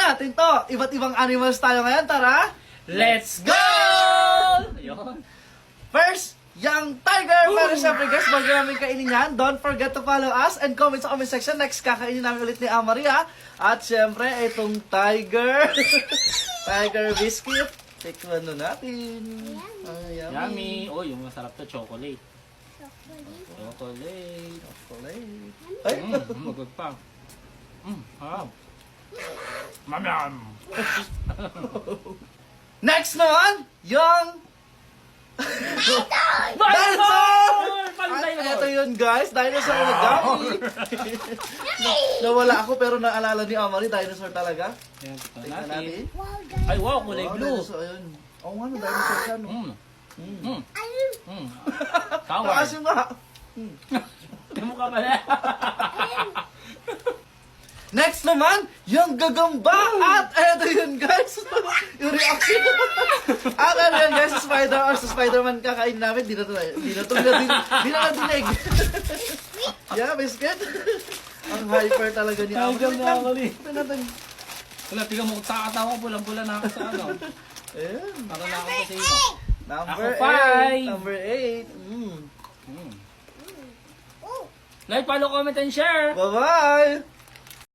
natin to. Iba't ibang animals tayo ngayon. Tara! Let's go! Ayun. First, yung tiger. Pero syempre guys, bago namin kainin yan, don't forget to follow us and comment sa comment section. Next, kakainin namin ulit ni Amaria. At syempre, itong tiger. Tiger biscuit. Tikman na natin. Ay, Yummy. Oh, yung masarap to, chocolate. Chocolate. Ay, Magagpang. Harap. Mamyam. next naman, yung Dinosaur! Ay, eto yun guys, dinosaur na gummy. Nawala ako pero naalala ni Amari, dinosaur talaga. Ayan, Tingnan tignan natin. natin. Ay, wow, kulay Oh, blue. dinosaur, ayun. Oo nga, no, dinosaur siya, no? Tawag. Taas yung nga. Hindi mo ka pala. Next naman, yung gagamba. At eto yun guys. Yung reaction. At ano yun guys, sa spider or sa Spider-Man kakain namin. Di na dinig. Yeah, biscuit. Ang hyper talaga ni Ay, Amari. gamali. Wait lang. Wala, tingnan mo, sa katawa ko, pulang-pula na ako sa ano. Ayan. Para na ako sa iyo. Number Ako, 5. 8. Number 8. Like, follow, comment, and share. Bye-bye.